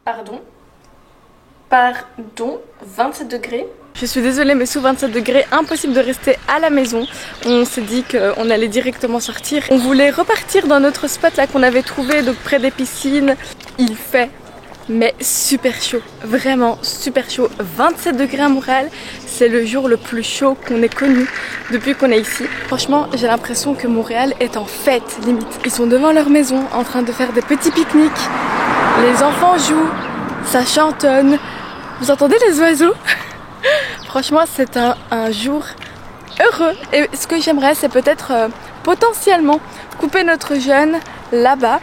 Pardon, 27 degrés. Je suis désolée mais sous 27 degrés, impossible de rester à la maison. On s'est dit qu'on allait directement sortir. On voulait repartir dans notre spot là qu'on avait trouvé, donc près des piscines. Il fait mais super chaud, vraiment super chaud. 27 degrés à Montréal, c'est le jour le plus chaud qu'on ait connu depuis qu'on est ici. Franchement, j'ai l'impression que Montréal est en fête, limite. Ils sont devant leur maison en train de faire des petits pique-niques. Les enfants jouent, ça chantonne. Vous entendez les oiseaux? Franchement, c'est un jour heureux. Et ce que j'aimerais, c'est peut-être potentiellement couper notre jeûne là-bas.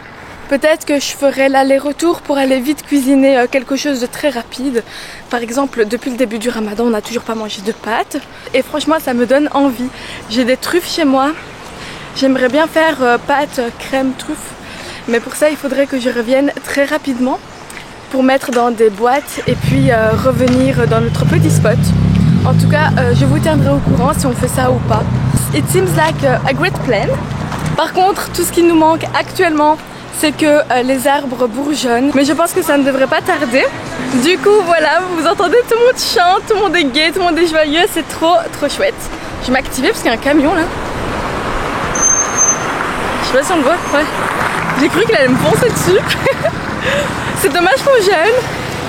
Peut-être que je ferai l'aller-retour pour aller vite cuisiner quelque chose de très rapide. Par exemple, depuis le début du ramadan, on n'a toujours pas mangé de pâtes. Et franchement, ça me donne envie. J'ai des truffes chez moi. J'aimerais bien faire pâtes, crème, truffes. Mais pour ça, il faudrait que je revienne très rapidement pour mettre dans des boîtes et puis revenir dans notre petit spot. En tout cas, je vous tiendrai au courant si on fait ça ou pas. It seems like a great plan. Par contre, tout ce qui nous manque actuellement, c'est que les arbres bourgeonnent, mais je pense que ça ne devrait pas tarder. Du coup voilà, vous entendez, tout le monde chante, tout le monde est gai, tout le monde est joyeux, c'est trop chouette. Je vais m'activer parce qu'il y a un camion là. Je sais pas si on le voit, ouais. J'ai cru qu'il allait me foncer dessus. C'est dommage qu'on jeûne,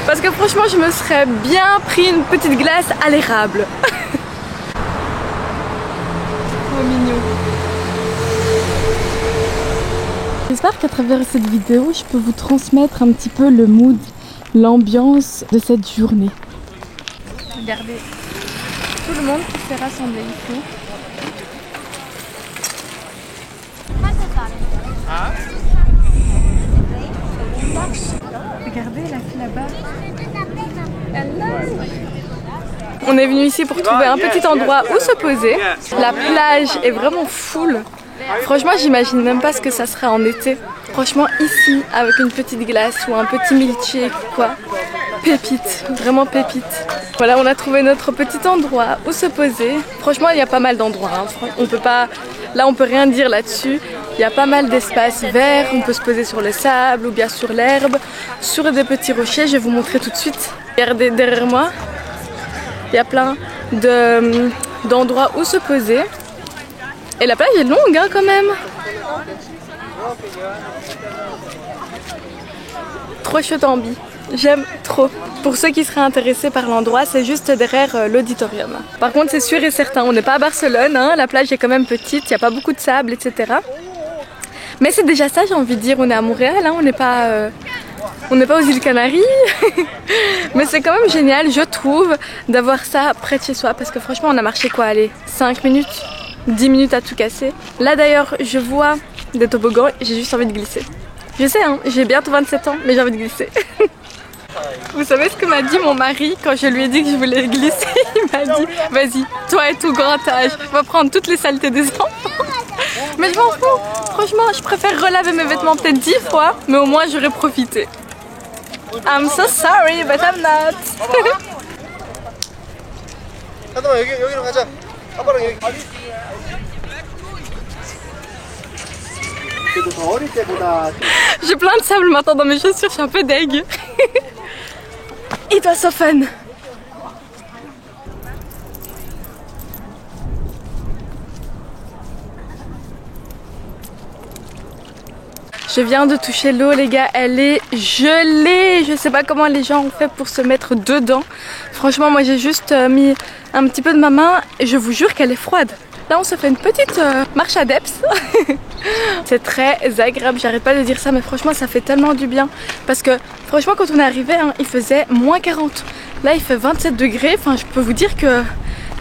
parce que franchement je me serais bien pris une petite glace à l'érable. Trop mignon. J'espère qu'à travers cette vidéo, je peux vous transmettre un petit peu le mood, l'ambiance de cette journée. Regardez, tout le monde qui s'est rassemblé ici. Regardez la fille là-bas. On est venu ici pour trouver un petit endroit où se poser. La plage est vraiment full. Franchement, j'imagine même pas ce que ça serait en été. Franchement, ici, avec une petite glace ou un petit milkshake ou quoi, pépite, vraiment pépite. Voilà, on a trouvé notre petit endroit où se poser. Franchement, il y a pas mal d'endroits. Hein. On peut pas, là, on peut rien dire là-dessus. Il y a pas mal d'espaces verts. On peut se poser sur le sable ou bien sur l'herbe, sur des petits rochers. Je vais vous montrer tout de suite. Regardez derrière moi, il y a plein d'endroits où se poser. Et la plage est longue hein, quand même. Trop chouette ambi. J'aime trop. Pour ceux qui seraient intéressés par l'endroit, c'est juste derrière l'auditorium. Par contre, c'est sûr et certain, on n'est pas à Barcelone. Hein, la plage est quand même petite, il n'y a pas beaucoup de sable, etc. Mais c'est déjà ça, j'ai envie de dire. On est à Montréal, hein, on n'est pas aux îles Canaries. Mais c'est quand même génial, je trouve, d'avoir ça près de chez soi. Parce que franchement, on a marché quoi, allez, 5 minutes 10 minutes à tout casser. Là d'ailleurs je vois des toboggans et j'ai juste envie de glisser. Je sais hein, j'ai bientôt 27 ans mais j'ai envie de glisser. Vous savez ce que m'a dit mon mari quand je lui ai dit que je voulais glisser? Il m'a dit vas-y, toi et tout grand âge, va prendre toutes les saletés des enfants. Mais je m'en fous, franchement je préfère relaver mes vêtements peut-être 10 fois mais au moins j'aurais profité. I'm so sorry but I'm not. J'ai plein de sable maintenant dans mes chaussures, je suis un peu deg. It was so fun. Je viens de toucher l'eau les gars, elle est gelée. Je sais pas comment les gens ont fait pour se mettre dedans. Franchement moi j'ai juste mis un petit peu de ma main et je vous jure qu'elle est froide. Là on se fait une petite marche adepte. C'est très agréable, j'arrête pas de dire ça mais franchement ça fait tellement du bien. Parce que franchement quand on est arrivé hein, il faisait moins 40. Là il fait 27 degrés, enfin je peux vous dire que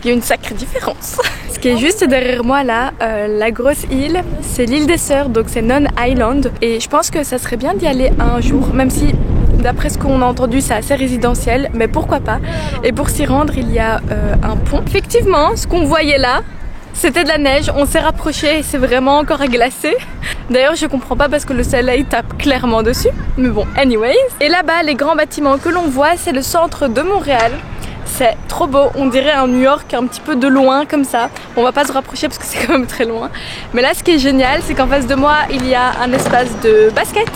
il y a une sacrée différence. Ce qui est juste derrière moi là, la grosse île, c'est l'île des Sœurs, donc c'est Non Island. Et je pense que ça serait bien d'y aller un jour, même si d'après ce qu'on a entendu c'est assez résidentiel, mais pourquoi pas. Et pour s'y rendre il y a un pont. Effectivement, ce qu'on voyait là, c'était de la neige, on s'est rapproché et c'est vraiment encore à glacer. D'ailleurs je comprends pas parce que le soleil tape clairement dessus, mais bon, anyways. Et là-bas, les grands bâtiments que l'on voit, c'est le centre de Montréal. C'est trop beau, on dirait un New York un petit peu de loin comme ça. On va pas se rapprocher parce que c'est quand même très loin. Mais là ce qui est génial, c'est qu'en face de moi il y a un espace de basket,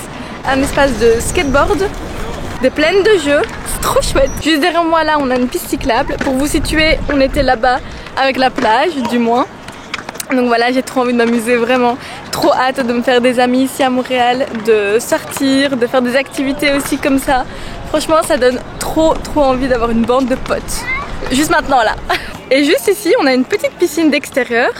un espace de skateboard. des plaines de jeux, c'est trop chouette. Juste derrière moi là on a une piste cyclable. Pour vous situer, on était là-bas avec la plage du moins. Donc voilà, j'ai trop envie de m'amuser, vraiment trop hâte de me faire des amis ici à Montréal, de sortir, de faire des activités aussi comme ça. Franchement ça donne trop envie d'avoir une bande de potes. Juste maintenant là. Et juste ici on a une petite piscine d'extérieur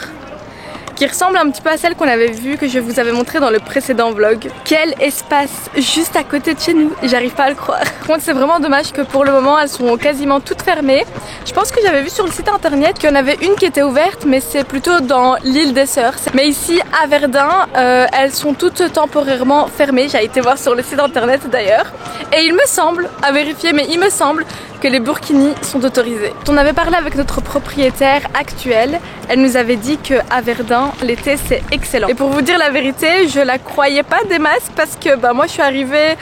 qui ressemble un petit peu à celle qu'on avait vue, que je vous avais montré dans le précédent vlog. Quel espace juste à côté de chez nous, j'arrive pas à le croire. Par contre c'est vraiment dommage que pour le moment elles sont quasiment toutes fermées. Je pense que j'avais vu sur le site internet qu'il y en avait une qui était ouverte, mais c'est plutôt dans l'île des Sœurs. Mais ici à Verdun, elles sont toutes temporairement fermées. J'ai été voir sur le site internet d'ailleurs. Et il me semble, à vérifier, mais il me semble que les burkinis sont autorisés. On avait parlé avec notre propriétaire actuelle, elle nous avait dit qu'à Verdun, l'été c'est excellent. Et pour vous dire la vérité, je la croyais pas des masses parce que moi je suis arrivée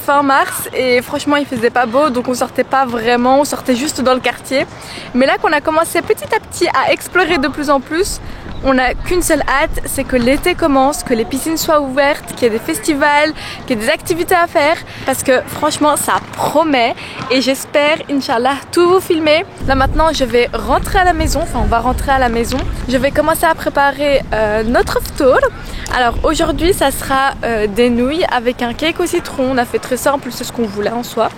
fin mars et franchement il faisait pas beau, donc on sortait pas vraiment, on sortait juste dans le quartier. Mais là qu'on a commencé petit à petit à explorer de plus en plus, on n'a qu'une seule hâte, c'est que l'été commence, que les piscines soient ouvertes, qu'il y ait des festivals, qu'il y ait des activités à faire, parce que franchement ça promet et j'espère, Inch'Allah, tout vous filmer. Là maintenant je vais rentrer à la maison, enfin on va rentrer à la maison. Je vais commencer à préparer notre iftar. Alors aujourd'hui ça sera des nouilles avec un cake au citron, on a fait très simple, c'est ce qu'on voulait en soi.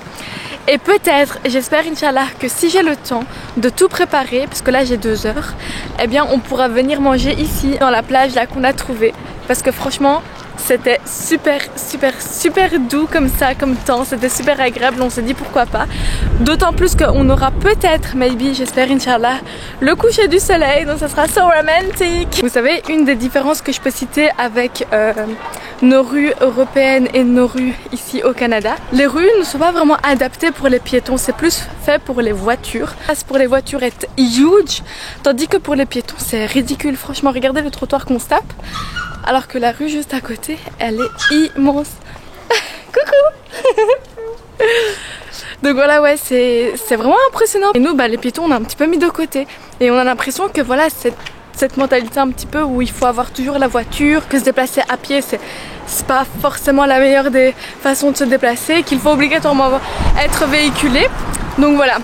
Et peut-être, j'espère Inch'Allah que si j'ai le temps de tout préparer, parce que là j'ai 2 heures, eh bien on pourra venir manger ici dans la plage là qu'on a trouvée. Parce que franchement c'était super doux comme ça, comme temps, c'était super agréable, on s'est dit pourquoi pas. D'autant plus qu'on aura peut-être, maybe, j'espère Inch'Allah, le coucher du soleil, donc ça sera so romantique. Vous savez, une des différences que je peux citer avec nos rues européennes et nos rues ici au Canada, les rues ne sont pas vraiment adaptées pour les piétons, c'est plus fait pour les voitures. L'espace pour les voitures est huge, tandis que pour les piétons c'est ridicule. Franchement, regardez le trottoir qu'on se tape, alors que la rue juste à côté, elle est immense. Coucou. Donc voilà, ouais, c'est vraiment impressionnant. Et nous, les piétons, on a un petit peu mis de côté. Et on a l'impression que voilà, cette mentalité un petit peu où il faut avoir toujours la voiture, que se déplacer à pied, c'est pas forcément la meilleure des façons de se déplacer, qu'il faut obligatoirement être véhiculé. Donc voilà,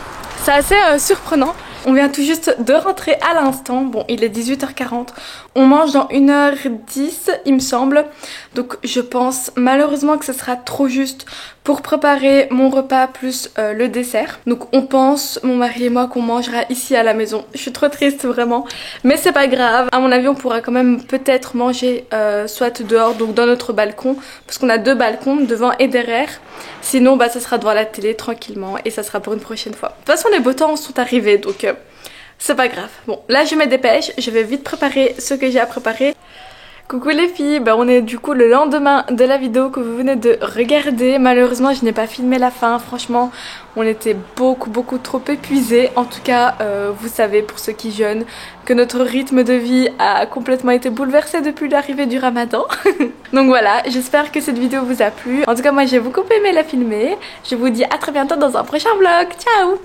c'est assez surprenant. On vient tout juste de rentrer à l'instant, bon il est 18h40, on mange dans 1h10 il me semble, donc je pense malheureusement que ce sera trop juste pour préparer mon repas plus le dessert. Donc on pense, mon mari et moi, qu'on mangera ici à la maison. Je suis trop triste vraiment, mais c'est pas grave, à mon avis on pourra quand même peut-être manger soit dehors, donc dans notre balcon, parce qu'on a 2 balcons, devant et derrière. Sinon ça sera devant la télé tranquillement et ça sera pour une prochaine fois. De toute façon les beaux temps sont arrivés, donc c'est pas grave. Bon là je me dépêche, je vais vite préparer ce que j'ai à préparer. Coucou les filles, on est du coup le lendemain de la vidéo que vous venez de regarder. Malheureusement je n'ai pas filmé la fin, franchement on était beaucoup trop épuisés. En tout cas vous savez, pour ceux qui jeûnent, que notre rythme de vie a complètement été bouleversé depuis l'arrivée du Ramadan. Donc voilà, j'espère que cette vidéo vous a plu. En tout cas moi j'ai beaucoup aimé la filmer. Je vous dis à très bientôt dans un prochain vlog, ciao.